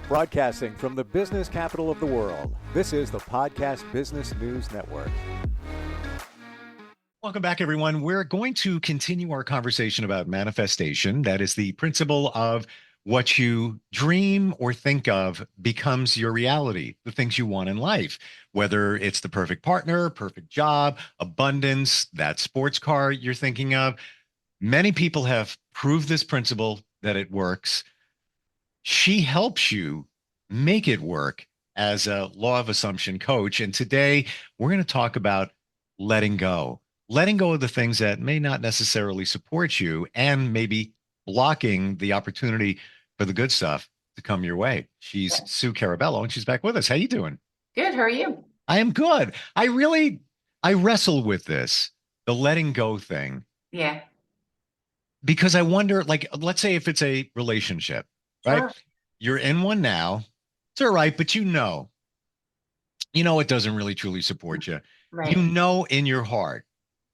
Broadcasting from the business capital of the world, this is the Podcast Business News Network. Welcome back, everyone. We're going to continue our conversation about manifestation. That is the principle of what you dream or think of becomes your reality, the things you want in life, whether it's the perfect partner, perfect job, abundance, that sports car you're thinking of. Many people have proved this principle that it works. She helps you make it work as a law of assumption coach. And today we're going to talk about letting go of the things that may not necessarily support you and maybe blocking the opportunity for the good stuff to come your way. She's Sue Carabello, and she's back with us. How you doing? Good. How are you? I am good. I wrestle with this, the letting go thing. Yeah. Because I wonder, like, let's say if it's a relationship, right? Sure. You're in one now. It's all right, but you know it doesn't really truly support you. Right. You know in your heart,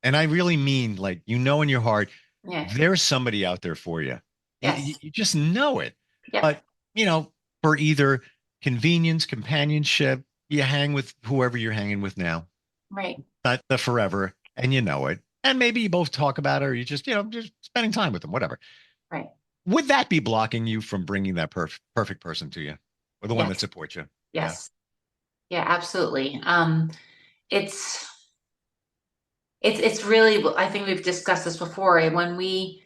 and I really mean like in your heart, Yeah. there's somebody out there for you. Yes. You just know it. Yep. But, for either convenience, companionship, you hang with whoever you're hanging with now. Right. Not the forever, and you know it. And maybe you both talk about it, or you just spending time with them, whatever. Right. Would that be blocking you from bringing that perfect person to you, or the one that supports you? Yes. Yeah, absolutely. It's really, I think we've discussed this before. When we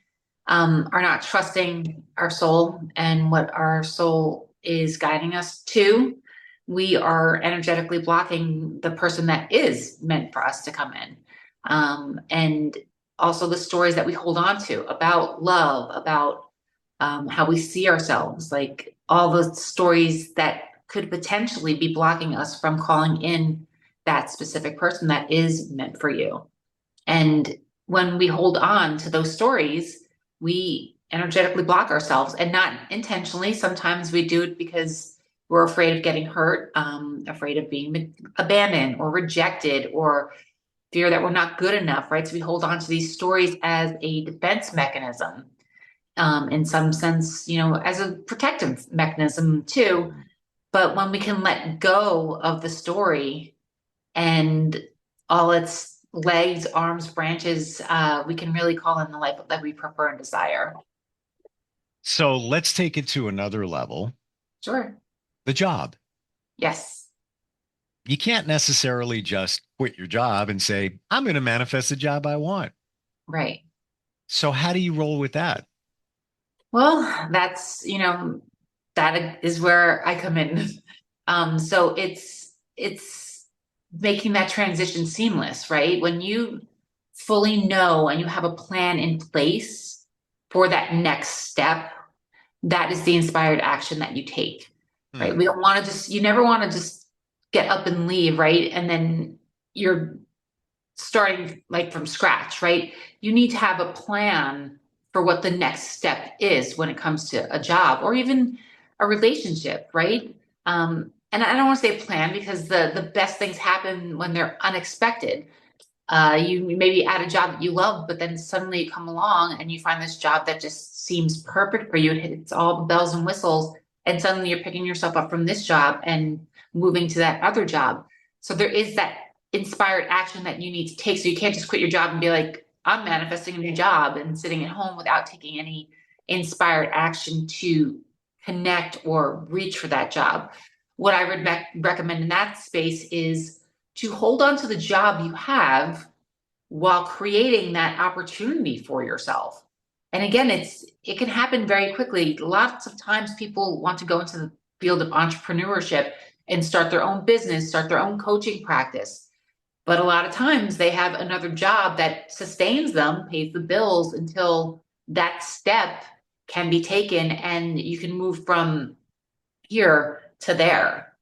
are not trusting our soul and what our soul is guiding us to, we are energetically blocking the person that is meant for us to come in. And also the stories that we hold on to about love, about how we see ourselves, like all the stories that could potentially be blocking us from calling in that specific person that is meant for you. And when we hold on to those stories, we energetically block ourselves, and not intentionally. Sometimes we do it because we're afraid of getting hurt, afraid of being abandoned or rejected, or fear that we're not good enough, right? So we hold on to these stories as a defense mechanism, in some sense, as a protective mechanism too. But when we can let go of the story and all its legs, arms, branches, we can really call in the life that we prefer and desire. So let's take it to another level. Sure. The job. Yes. You can't necessarily just quit your job and say, I'm going to manifest the job I want. Right. So how do you roll with that? Well, that's, that is where I come in. So it's making that transition seamless, right? When you fully know and you have a plan in place for that next step, that is the inspired action that you take, right? We don't want to you never want to just get up and leave, right? And then you're starting like from scratch, right? You need to have a plan for what the next step is when it comes to a job or even a relationship, right? And I don't want to say plan, because the best things happen when they're unexpected. You maybe at a job that you love, but then suddenly you come along and you find this job that just seems perfect for you. It's all the bells and whistles, and suddenly you're picking yourself up from this job and moving to that other job. So there is that inspired action that you need to take. So you can't just quit your job and be like, I'm manifesting a new job, and sitting at home without taking any inspired action to connect or reach for that job. What I would recommend in that space is to hold on to the job you have while creating that opportunity for yourself. And again, it can happen very quickly. Lots of times people want to go into the field of entrepreneurship and start their own business, start their own coaching practice. But a lot of times they have another job that sustains them, pays the bills until that step can be taken and you can move from here to there.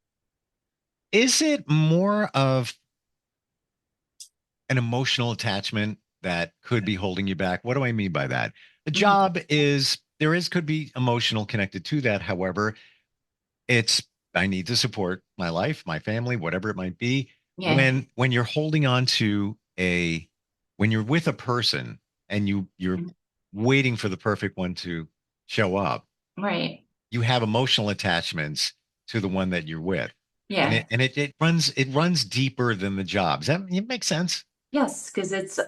Is it more of an emotional attachment that could be holding you back? What do I mean by that? The job could be emotional connected to that. However, I need to support my life, my family, whatever it might be. Yeah. When you're holding on to when you're with a person and you're waiting for the perfect one to show up, Right. you have emotional attachments to the one that you're with. And Yeah. it runs deeper than the job. Does that it makes sense? Yes, because it's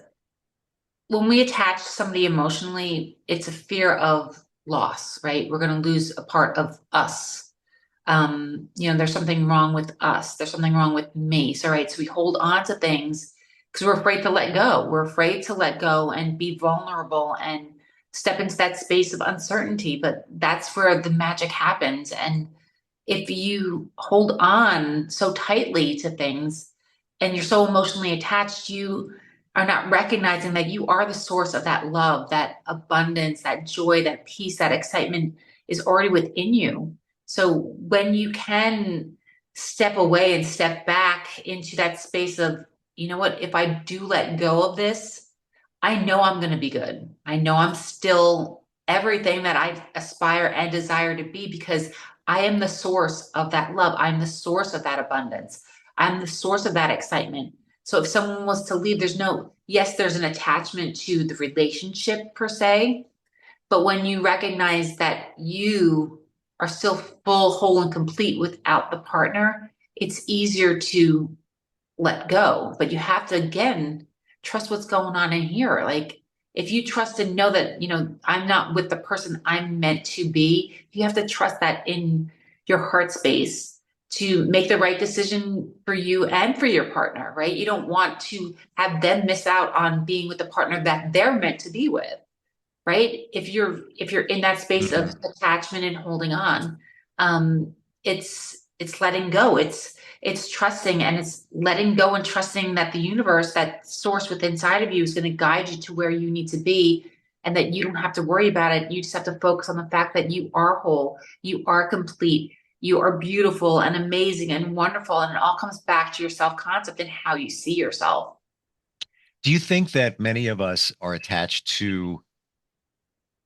when we attach somebody emotionally, it's a fear of loss, right? We're going to lose a part of us. There's something wrong with us. There's something wrong with me. So, right. So we hold on to things because we're afraid to let go. We're afraid to let go and be vulnerable and step into that space of uncertainty. But that's where the magic happens. And if you hold on so tightly to things and you're so emotionally attached, you are not recognizing that you are the source of that love, that abundance, that joy, that peace, that excitement is already within you. So when you can step away and step back into that space of, you know what, if I do let go of this, I know I'm going to be good. I know I'm still everything that I aspire and desire to be because I am the source of that love. I'm the source of that abundance. I'm the source of that excitement. So if someone was to leave, yes, there's an attachment to the relationship per se, but when you recognize that you are still full, whole, and complete without the partner, it's easier to let go. But you have to, again, trust what's going on in here. Like, if you trust and know that, I'm not with the person I'm meant to be, you have to trust that in your heart space to make the right decision for you and for your partner, right? You don't want to have them miss out on being with the partner that they're meant to be with, right? If you're in that space of Mhm. attachment and holding on, um, it's letting go. It's trusting and it's letting go and trusting that the universe, that source within inside of you, is going to guide you to where you need to be, and that you don't have to worry about it. You just have to focus on the fact that you are whole, you are complete, you are beautiful and amazing and wonderful, and it all comes back to your self concept and how you see yourself. Do you think that many of us are attached to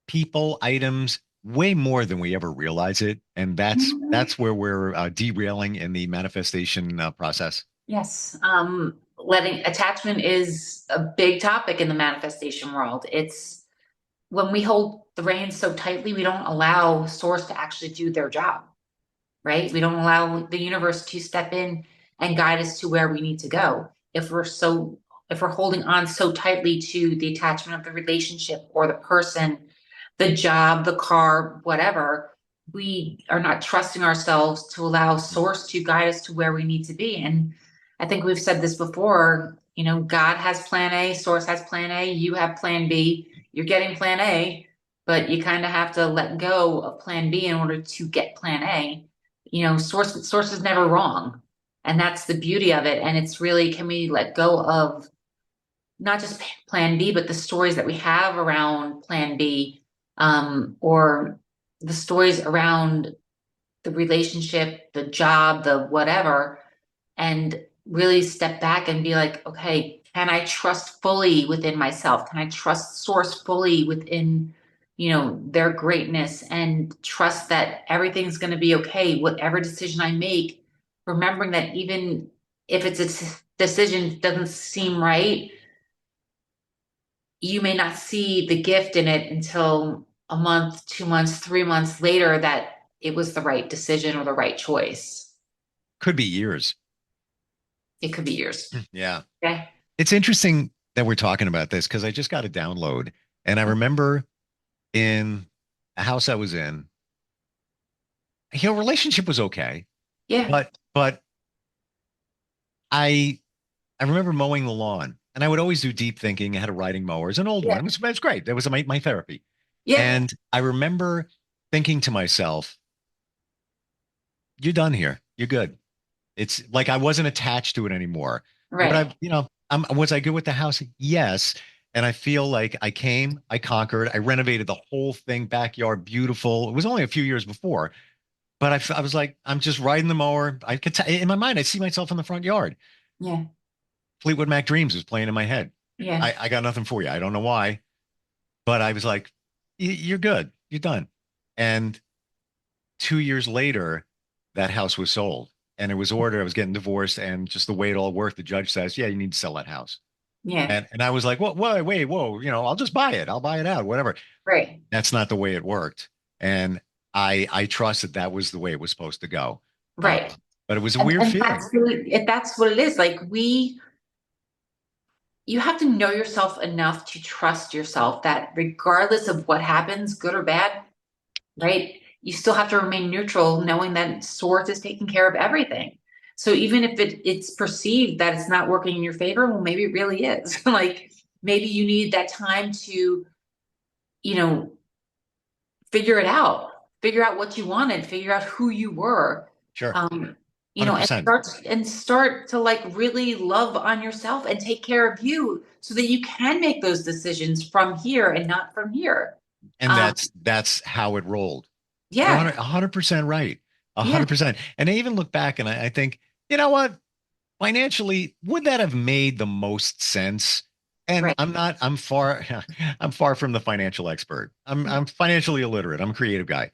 people, items, way more than we ever realize it? And that's where we're derailing in the manifestation process. Yes. Letting attachment is a big topic in the manifestation world. It's when we hold the reins so tightly, we don't allow source to actually do their job, right? We don't allow the universe to step in and guide us to where we need to go. If we're holding on so tightly to the attachment of the relationship or the person, the job, the car, whatever, we are not trusting ourselves to allow source to guide us to where we need to be. And I think we've said this before, God has plan A, source has plan A, you have plan B, you're getting plan A, but you kind of have to let go of plan B in order to get plan A. Source is never wrong. And that's the beauty of it. And it's really, can we let go of not just plan B, but the stories that we have around plan B, or the stories around the relationship, the job, the whatever, and really step back and be like, okay, can I trust fully within myself? Can I trust source fully within, their greatness, and trust that everything's going to be okay, whatever decision I make, remembering that even if it's a decision doesn't seem right, you may not see the gift in it until a month, 2 months, 3 months later, that it was the right decision or the right choice. Could be years. It could be years. Yeah. Okay. It's interesting that we're talking about this because I just got a download. And I remember in a house I was in, relationship was okay. Yeah. But I I remember mowing the lawn, and I would always do deep thinking. I had a riding mower, it was an old one. Yeah. It was great. That was my therapy. Yeah. And I remember thinking to myself, "You're done here. You're good." It's like I wasn't attached to it anymore. What Right. I, was I good with the house? Yes. And I feel like I conquered, I renovated the whole thing, backyard, beautiful. It was only a few years before, but I was like, I'm just riding the mower. I could, in my mind, I see myself in the front yard. Yeah. Fleetwood Mac Dreams was playing in my head. Yeah. I got nothing for you. I don't know why, but I was like, You're good. You're done." And 2 years later, that house was sold and it was ordered. I was getting divorced, and just the way it all worked, the judge says, "Yeah, you need to sell that house." Yeah. And I was like, "Whoa, whoa, wait, whoa, I'll just buy it. I'll buy it out, whatever." Right. That's not the way it worked. And I trust that that was the way it was supposed to go. Right. But it was a And, weird and feeling. that's really, that's what it is. Like you have to know yourself enough to trust yourself that regardless of what happens, good or bad, right? You still have to remain neutral, knowing that source is taking care of everything. So even if it's perceived that it's not working in your favor, well, maybe it really is. Like maybe you need that time to, you know, figure out what you wanted, figure out who you were. Sure. Um, and 100%. start to like really love on yourself and take care of you so that you can make those decisions from here and not from here. And Um, that's how it rolled. You're yeah, 100% right. yeah, 100%. And I even look back and I think, you know what? Financially, would that have made the most sense? And right. I'm far from the financial expert. I'm financially illiterate. I'm a creative guy.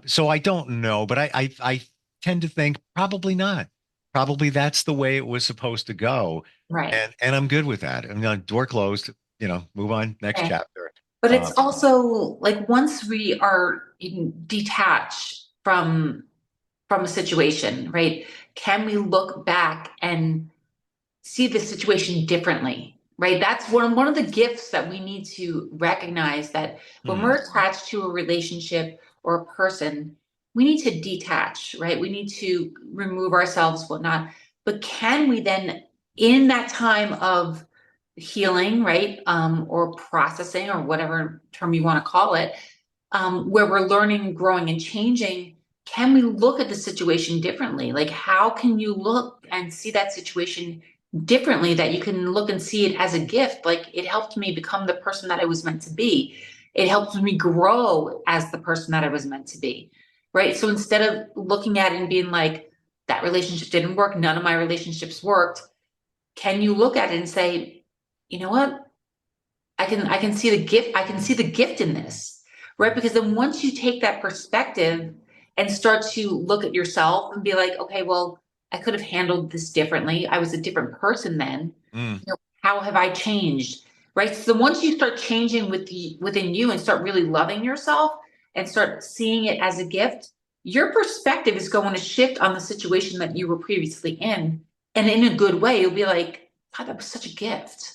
So I don't know, but I tend to think probably not. Probably that's the way it was supposed to go. Right. And I'm good with that. And door closed, move on, next Okay. chapter. But it's Uh, also like once we are detached from a situation, right? Can we look back and see the situation differently? Right? That's one of the gifts that we need to recognize that when hmm, we're attached to a relationship or a person, we need to detach, right? We need to remove ourselves, whatnot. But can we then, in that time of healing, right, or processing, or whatever term you want to call it, where we're learning, growing, and changing, can we look at the situation differently? Like, how can you look and see that situation differently that you can look and see it as a gift? Like, it helped me become the person that I was meant to be. It helped me grow as the person that I was meant to be. Right. So instead of looking at it and being like, that relationship didn't work, none of my relationships worked, can you look at it and say, you know what? I can see the gift. I can see the gift in this, right? Because then once you take that perspective and start to look at yourself and be like, okay, well, I could have handled this differently. I was a different person then. mm. How have I changed? Right. So once you start changing within you and start really loving yourself and start seeing it as a gift, your perspective is going to shift on the situation that you were previously in. And in a good way, you'll be like, God, that was such a gift.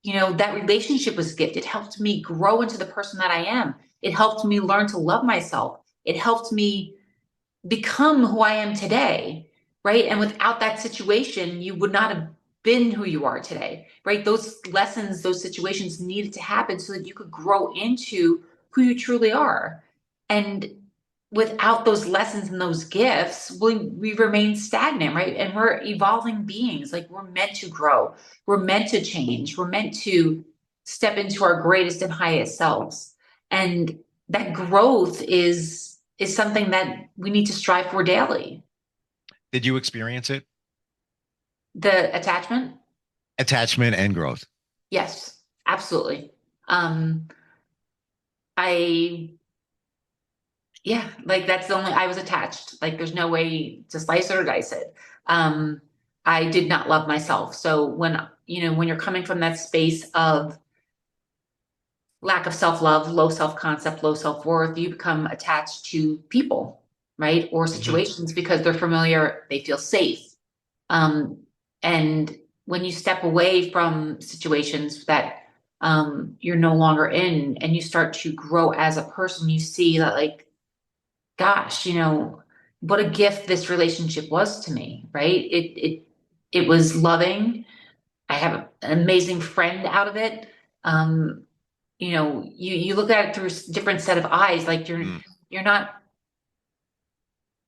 That relationship was a gift. It helped me grow into the person that I am. It helped me learn to love myself. It helped me become who I am today, right? And without that situation, you would not have been who you are today, right? Those lessons, those situations needed to happen so that you could grow into who you truly are. And without those lessons and those gifts, we remain stagnant, right? And we're evolving beings. Like, we're meant to grow, we're meant to change, we're meant to step into our greatest and highest selves. And that growth is something that we need to strive for daily. Did you experience it? The attachment, Attachment and growth. yes, absolutely. Um, I Yeah, like that's the only I was attached. Like there's no way to slice it or dice it. Um, I did not love myself. So when you're coming from that space of lack of self-love, low self-concept, low self-worth, you become attached to people, right? Or Hmm. situations because they're familiar, they feel safe. Um, and when you step away from situations that you're no longer in and you start to grow as a person, you see that, like, gosh, what a gift this relationship was to me, right? It was loving. I have an amazing friend out of it. Um, you look at it through a different set of eyes. Like Mm. you're not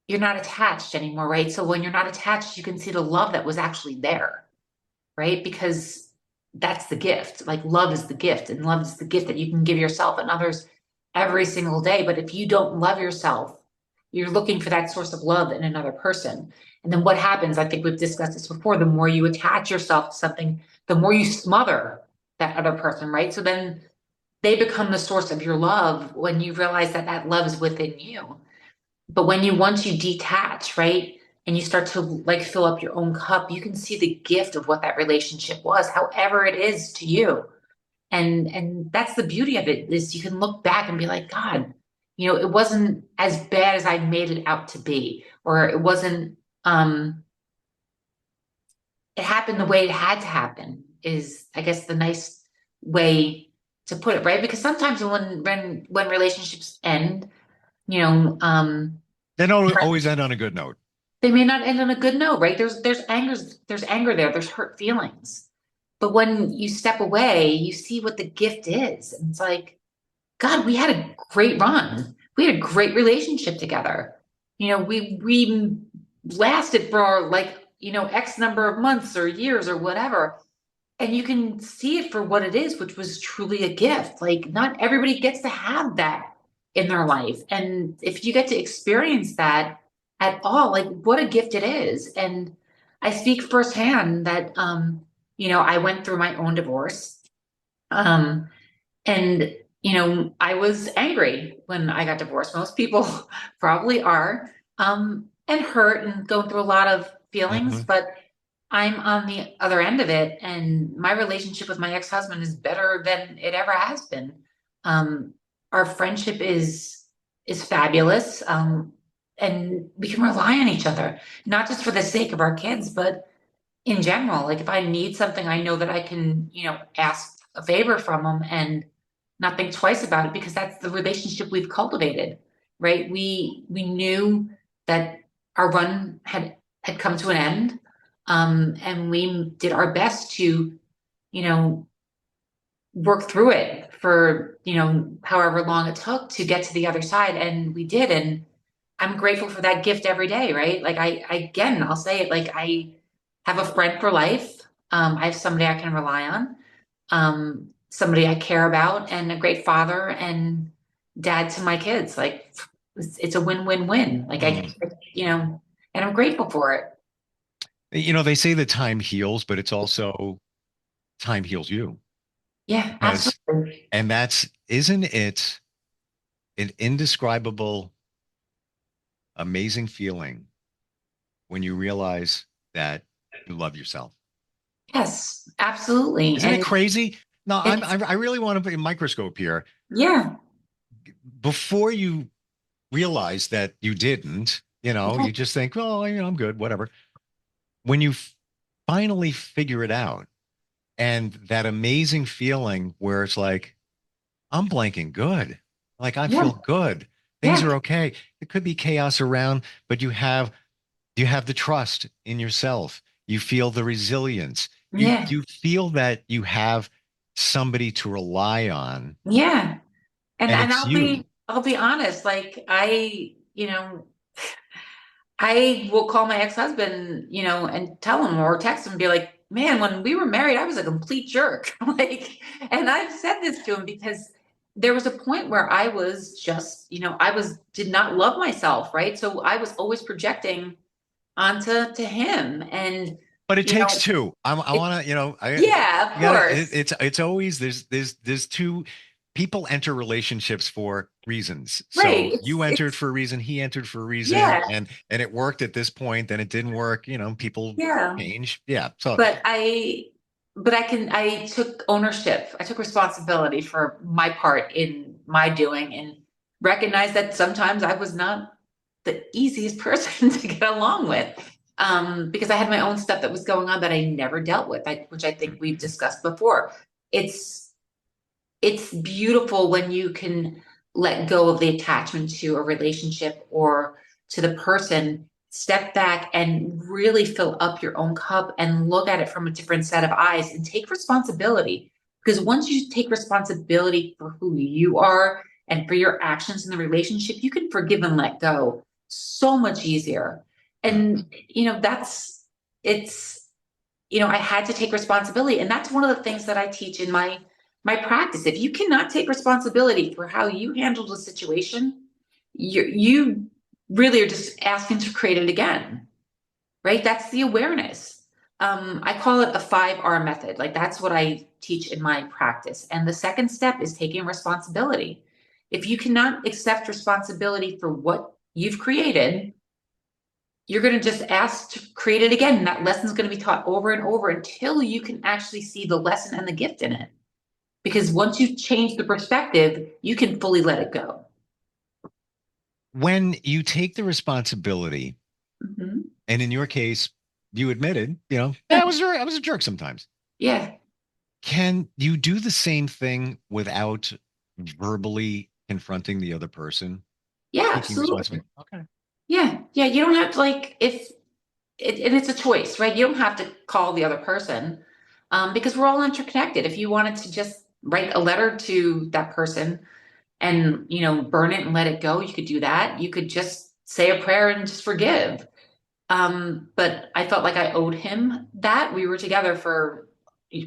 you're not attached anymore, right? So when you're not attached, you can see the love that was actually there, right? Because that's the gift. Like, love is the gift, and love is the gift that you can give yourself and others every single day. But if you don't love yourself, you're looking for that source of love in another person. And then what happens? I think we've discussed this before. The more you attach yourself to something, the more you smother that other person, right? So then they become the source of your love when you realize that that love is within you. But once you detach, right, and you start to like fill up your own cup, you can see the gift of what that relationship was, however it is to you. And that's the beauty of it, is you can look back and be like, God, it wasn't as bad as I made it out to be, or it wasn't, it happened the way it had to happen is, I guess, the nice way to put it, right? Because sometimes when relationships end, you know, They don't always end on a good note. they may not end on a good note, right? There's anger there, there's hurt feelings. But when you step away, you see what the gift is. And it's like, God, we had a great run. We had a great relationship together. We lasted for like, X number of months or years or whatever. And you can see it for what it is, which was truly a gift. Like, not everybody gets to have that in their life. And if you get to experience that at all, like, what a gift it is. And I speak firsthand that, I went through my own divorce. Um, and, I was angry when I got divorced. Most people probably are, and hurt and going through a lot of feelings, Mhm. but I'm on the other end of it, and my relationship with my ex-husband is better than it ever has been. Um, our friendship is fabulous, and we can rely on each other, not just for the sake of our kids, but in general. Like, if I need something, I know that I can, ask a favor from him and not think twice about it, because that's the relationship we've cultivated, right? We knew that our run had come to an end, and we did our best to, you know, work through it for, however long it took to get to the other side, and we did. And I'm grateful for that gift every day, right? Like, again, I'll say it, like, I have a friend for life. I have somebody I can rely on, somebody I care about, and a great father and dad to my kids. Like, it's a win-win-win. Like, Mm. and I'm grateful for it. They say that time heals, but it's also time heals you. Yeah, Because, absolutely. and isn't it an indescribable, amazing feeling when you realize that you love yourself? Yes, absolutely. Isn't it And crazy? No, it's, I really want to put a microscope here. yeah, Before you realize that you didn't, yeah, you just think, oh, I'm good, whatever. When you finally figure it out, and that amazing feeling where it's like, I'm blanking good. Like I yeah, feel good. Things yeah, are okay. It could be chaos around, but you have the trust in yourself. You feel the resilience. You yeah, you feel that you have somebody to rely on, yeah. And and and it's you. I'll be honest, like, I will call my ex-husband, and tell him or text him and be like, man, when we were married, I was a complete jerk. Like, and I've said this to him because there was a point where I was just, did not love myself, right? So I was always projecting onto him. And, But it you takes know, two. I it, want to, yeah, of you gotta. course. It's always there's two people enter relationships for reasons. Right. So you entered It's, for a reason, he entered for a reason, yeah, and it worked at this point. Then it didn't work. People yeah. change. Yeah. So, But I took ownership. I took responsibility for my part in my doing, and recognized that sometimes I was not the easiest person to get along with. Because I had my own stuff that was going on that I never dealt with, which I think we've discussed before. It's it's beautiful when you can let go of the attachment to a relationship or to the person, step back and really fill up your own cup and look at it from a different set of eyes and take responsibility. Because once you take responsibility for who you are and for your actions in the relationship, you can forgive and let go so much easier. mm, And, it's, I had to take responsibility. And that's one of the things that I teach in my practice. If you cannot take responsibility for how you handled a situation, you really are just asking to create it again, right? That's the awareness. I call it a 5R method. Like, that's what I teach in my practice. And the second step is taking responsibility. If you cannot accept responsibility for what you've created, you're going to just ask to create it again. And that lesson is going to be taught over and over until you can actually see the lesson and the gift in it. Because once you change the perspective, you can fully let it go. When you take the responsibility, Mhm. and in your case, you admitted, Yeah. I was a jerk sometimes. Yeah. Can you do the same thing without verbally confronting the other person, Yeah, taking absolutely. responsibility? Okay. Yeah. Yeah. You don't have to like if and it's a choice, right? You don't have to call the other person because we're all interconnected. If you wanted to just write a letter to that person and burn it and let it go, you could do that. You could just say a prayer and just forgive. But I felt like I owed him that. We were together for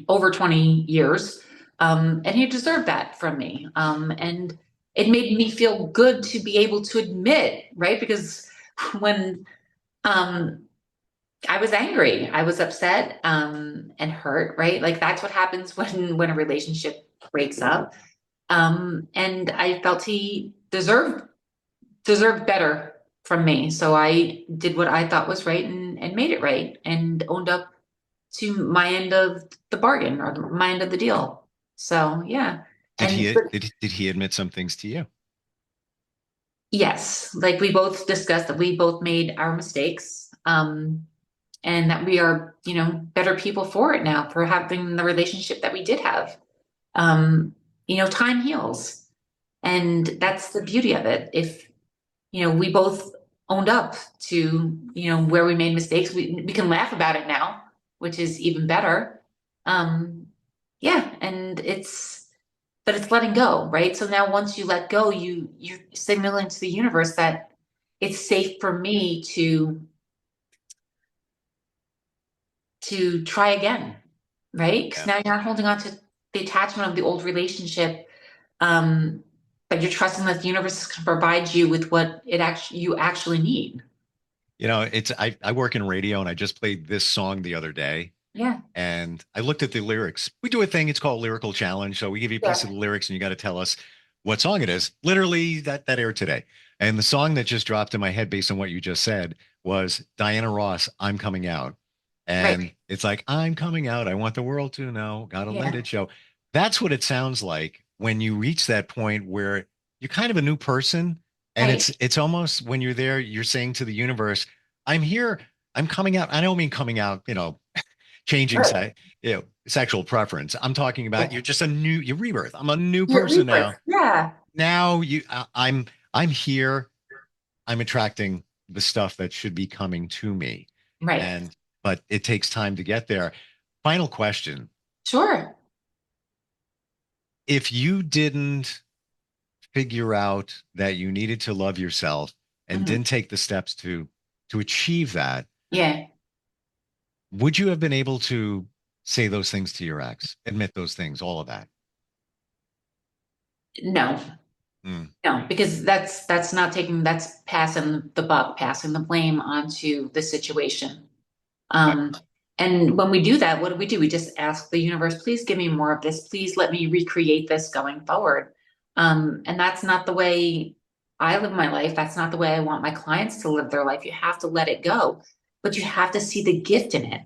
over 20 years, and he deserved that from me. And it made me feel good to be able to admit, right? Because when um, I was angry, I was upset, and hurt, right? Like that's what happens when a relationship breaks up. And I felt he deserved better from me. So I did what I thought was right and made it right and owned up to my end of the bargain or my end of the deal. So yeah. Did And he but did he admit some things to you? yes, like we both discussed that we both made our mistakes. And that we are, better people for it now for having the relationship that we did have. Um, time heals. And that's the beauty of it. If we both owned up to, where we made mistakes. We can laugh about it now, which is even better. Um, yeah, and but it's letting go, right? So now once you let go, you're signaling to the universe that it's safe for me to try again, right? Because Yeah. now you're not holding on to the attachment of the old relationship, um, but you're trusting that the universe is going to provide you with what you actually need. I work in radio and I just played this song the other day Yeah. and I looked at the lyrics. We do a thing, it's called Lyrical Challenge. So we give you a piece of Yeah. the lyrics and you got to tell us what song it is. Literally that aired today. And the song that just dropped in my head based on what you just said was Diana Ross, I'm Coming Out. And Right. it's like, I'm coming out. I want the world to know. Gotta let Yeah. it show. That's what it sounds like when you reach that point where you're kind of a new person. And Right. it's almost when you're there, you're saying to the universe, I'm here. I'm coming out. I don't mean coming out, changing Right. sexual preference. I'm talking about Yeah. you're just your rebirth. I'm a new Your person rebirth. now. Yeah. Now I'm here. I'm attracting the stuff that should be coming to me. Right. And but it takes time to get there. Final question. Sure. If you didn't figure out that you needed to love yourself and Mhm. didn't take the steps to achieve that, Yeah. would you have been able to say those things to your ex, admit those things, all of that? No. Mm, No, because that's passing the buck, passing the blame onto the situation. right. Um, and when we do that, what do? We just ask the universe, please give me more of this. Please let me recreate this going forward. And that's not the way I live my life. That's not the way I want my clients to live their life. You have to let it go, but you have to see the gift in it,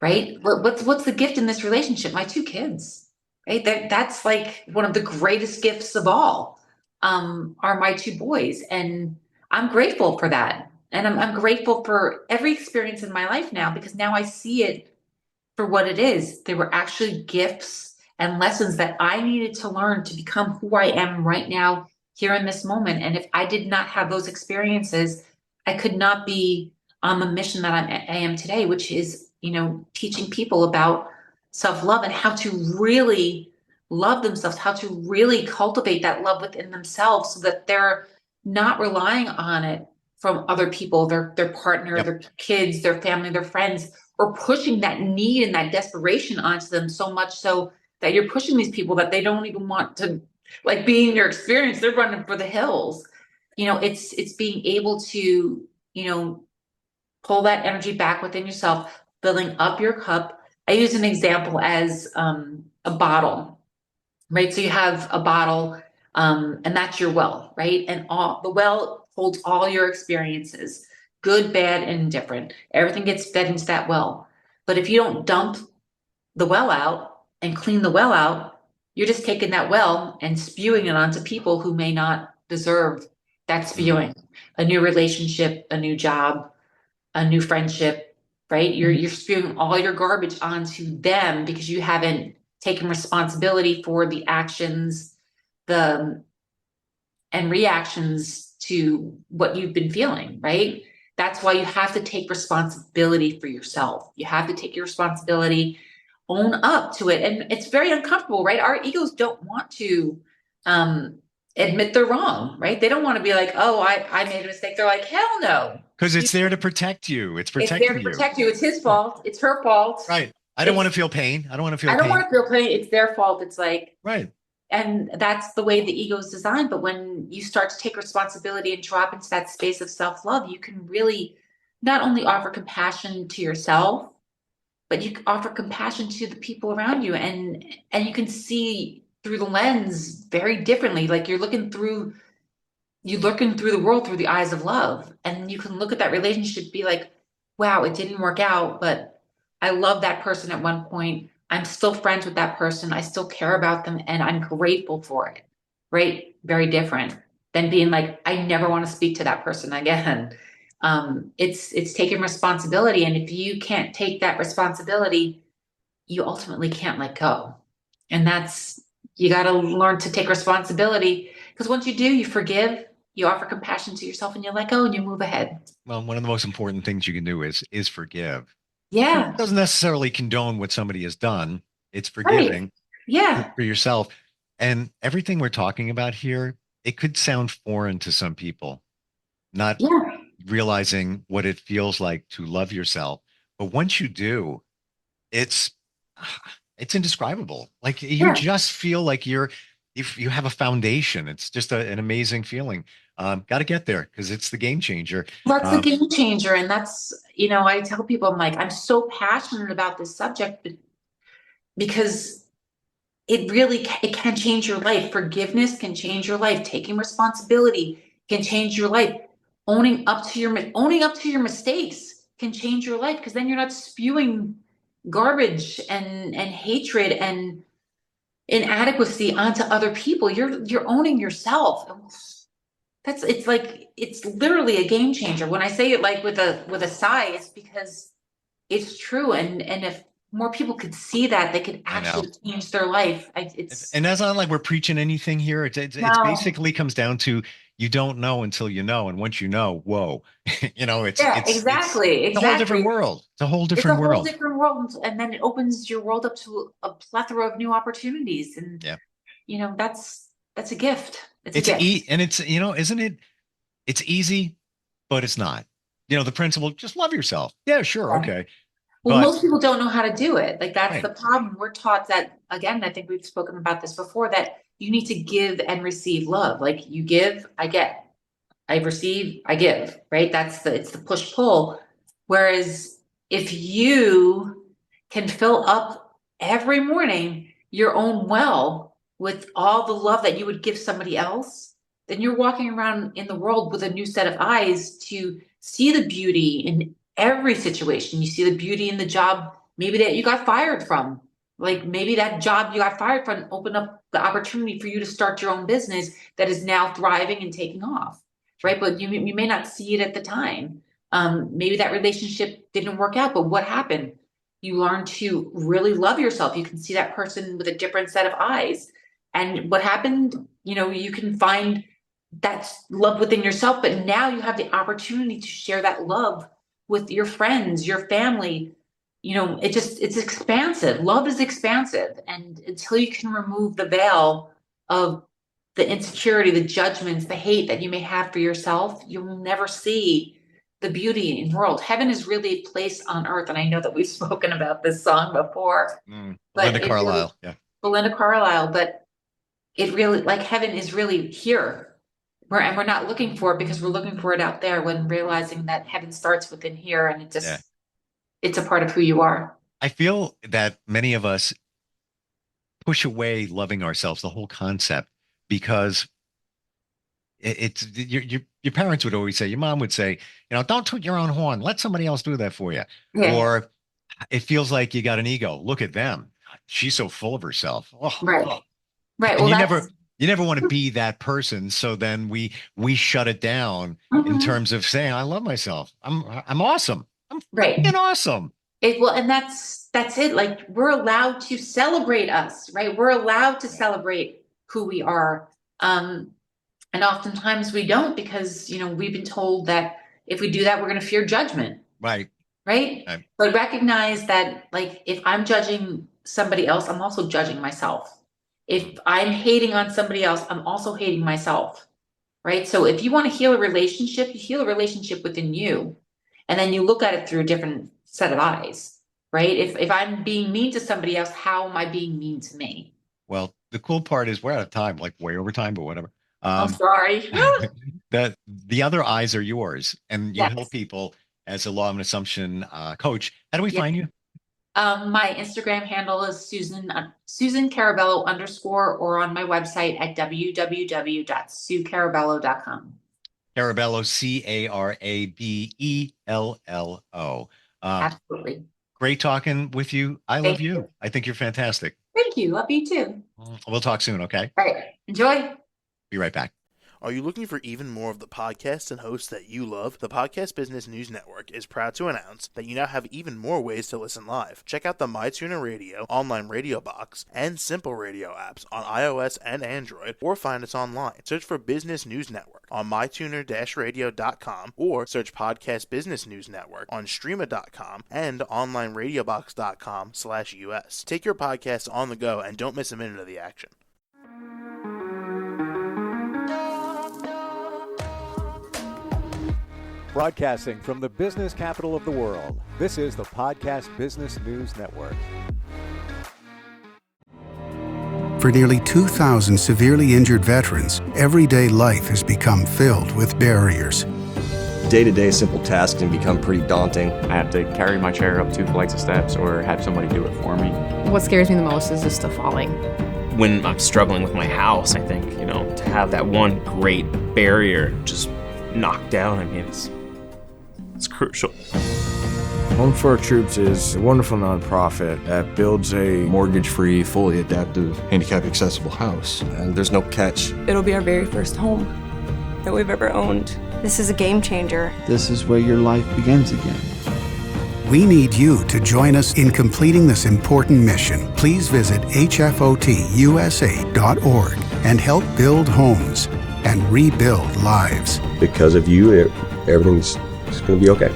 right? What's the gift in this relationship? My two kids, right? That's like one of the greatest gifts of all. Are my two boys, and I'm grateful for that. And I'm grateful for every experience in my life now because now I see it for what it is. They were actually gifts and lessons that I needed to learn to become who I am right now, here in this moment. And if I did not have those experiences, I could not be on the mission that I am today, which is, teaching people about self love and how to really love themselves, how to really cultivate that love within themselves so that they're not relying on it from other people, their partner, Yep. their kids, their family, their friends, or pushing that need and that desperation onto them so much so that you're pushing these people that they don't even want to like be in your experience. They're running for the hills. It's being able to, pull that energy back within yourself, filling up your cup. I use an example as a bottle, right? So you have a bottle, and that's your well, right? And all the well holds all your experiences, good, bad, and indifferent. Everything gets fed into that well. But if you don't dump the well out and clean the well out, you're just taking that well and spewing it onto people who may not deserve That's spewing a new relationship, a new job, a new friendship, right? You're spewing all your garbage onto them because you haven't taken responsibility for the actions, the and reactions to what you've been feeling, right? That's why you have to take responsibility for yourself. You have to take your responsibility, own up to it. And it's very uncomfortable, right? Our egos don't want to um, admit they're wrong, right? They don't want to be like, oh, I made a mistake. They're like, hell no. Because it's there to protect you. It's It's there protecting to you. protect you. It's his fault. It's her fault. Right. I don't want to feel pain. I don't want to I feel don't pain. want to feel pain. It's their fault. It's like, Right. and that's the way the ego is designed. But when you start to take responsibility and drop into that space of self-love, you can really not only offer compassion to yourself, but you can offer compassion to the people around you. And you can see through the lens very differently. Like you're looking through the world through the eyes of love. And you can look at that relationship, be like, wow, it didn't work out, but I love that person at one point. I'm still friends with that person. I still care about them and I'm grateful for it. Right? Very different than being like, I never want to speak to that person again. It's taking responsibility. And if you can't take that responsibility, you ultimately can't let go. And you got to learn to take responsibility because once you do, you forgive, you offer compassion to yourself and you let go and you move ahead. Well, one of the most important things you can do is forgive. Yeah. It doesn't necessarily condone what somebody has done. It's Right. forgiving Yeah. for yourself. And everything we're talking about here, it could sound foreign to some people, not Yeah. realizing what it feels like to love yourself. But once you do, it's it's indescribable. Like you Yeah. just feel like if you have a foundation. It's just an amazing feeling. Got to get there because it's the game changer. That's the Um, game changer. And I tell people, I'm like, I'm so passionate about this subject because it can change your life. Forgiveness can change your life. Taking responsibility can change your life. Owning up to your mistakes can change your life because then you're not spewing garbage and hatred and inadequacy onto other people. You're owning yourself. It's literally a game changer. When I say it like with a sigh, it's because it's true. And if more people could see that, they could I know. actually change their life. It's And that's not like we're preaching anything here. It's no, basically comes down to you don't know until you know, and once you know, whoa, yeah, it's exactly, a whole different exactly. world. It's a whole It's a different whole world. different world, and then it opens your world up to a plethora of new opportunities. And Yeah, that's a gift. It's a it's gift. and it's isn't it? It's easy, but it's not. The principle, just love yourself. Yeah, sure, okay, Well, but most people don't know how to do it. Like that's right, the problem. We're taught that again, I think we've spoken about this before, that you need to give and receive love. Like you give, I get. I receive, I give, right? It's the push pull. Whereas if you can fill up every morning your own well with all the love that you would give somebody else, then you're walking around in the world with a new set of eyes to see the beauty in every situation. You see the beauty in the job, maybe that you got fired from. Like maybe that job you got fired from opened up the opportunity for you to start your own business that is now thriving and taking off, sure. right? But you may not see it at the time. Maybe that relationship didn't work out, but what happened? You learn to really love yourself. You can see that person with a different set of eyes. And what happened, you can find that love within yourself, but now you have the opportunity to share that love with your friends, your family. It's expansive. Love is expansive. And until you can remove the veil of the insecurity, the judgments, the hate that you may have for yourself, you will never see the beauty in the world. Heaven is really a place on earth. And I know that we've spoken about this song before, but Belinda Carlisle. Yeah. Belinda Carlisle, but it really, like heaven is really here. We're not looking for it because we're looking for it out there, when realizing that heaven starts within here and Yeah. it's a part of who you are. I feel that many of us push away loving ourselves, the whole concept, because it's your parents would always say, your mom would say, don't toot your own horn. Let somebody else do that for you. Yeah. Or it feels like you got an ego. Look at them. She's so full of herself. Oh, Right. oh. Right. And Well, you never, that's You never want to be that person. So then we shut it down in terms of saying, I love myself. I'm awesome. I'm freaking awesome. And that's it. Like, we're allowed to celebrate us, right? We're allowed to celebrate who we are. And oftentimes we don't, because, we've been told that if we do that, we're going to fear judgment. Right. Right. But recognize that, like, if I'm judging somebody else, I'm also judging myself. If I'm hating on somebody else, I'm also hating myself. Right. So if you want to heal a relationship, you heal a relationship within you. And then you look at it through a different set of eyes. Right. If I'm being mean to somebody else, how am I being mean to me? Well, the cool part is we're out of time, like way over time, but whatever. I'm sorry. The other eyes are yours, and you Yes. help people as a law and assumption coach. How do we find you? My Instagram handle is Susan Carabello _ or on my website at www.suecarabello.com. Carabello, Carabello. Absolutely. Great talking with you. I love you. I think you're fantastic. Thank you. Love you too. We'll talk soon, okay? All right. Enjoy. Be right back. Are you looking for even more of the podcasts and hosts that you love? The Podcast Business News Network is proud to announce that you now have even more ways to listen live. Check out the MyTuner Radio, online radio box, and Simple Radio apps on iOS and Android, or find us online. Search for Business News Network on mytuner-radio.com, or search Podcast Business News Network on streama.com and onlineradiobox.com/US. Take your podcast on the go and don't miss a minute of the action. Broadcasting from the business capital of the world, this is the Podcast Business News Network. For nearly 2,000 severely injured veterans, everyday life has become filled with barriers. Day-to-day simple tasks can become pretty daunting. I have to carry my chair up 2 flights of steps or have somebody do it for me. What scares me the most is just the falling. When I'm struggling with my house, I think, to have that one great barrier just knocked down, it's crucial. Home for Our Troops is a wonderful nonprofit that builds a mortgage-free, fully adaptive, handicap-accessible house. And there's no catch. It'll be our very first home that we've ever owned. This is a game changer. This is where your life begins again. We need you to join us in completing this important mission. Please visit hfotusa.org and help build homes and rebuild lives. Because of you, everything's going to be okay.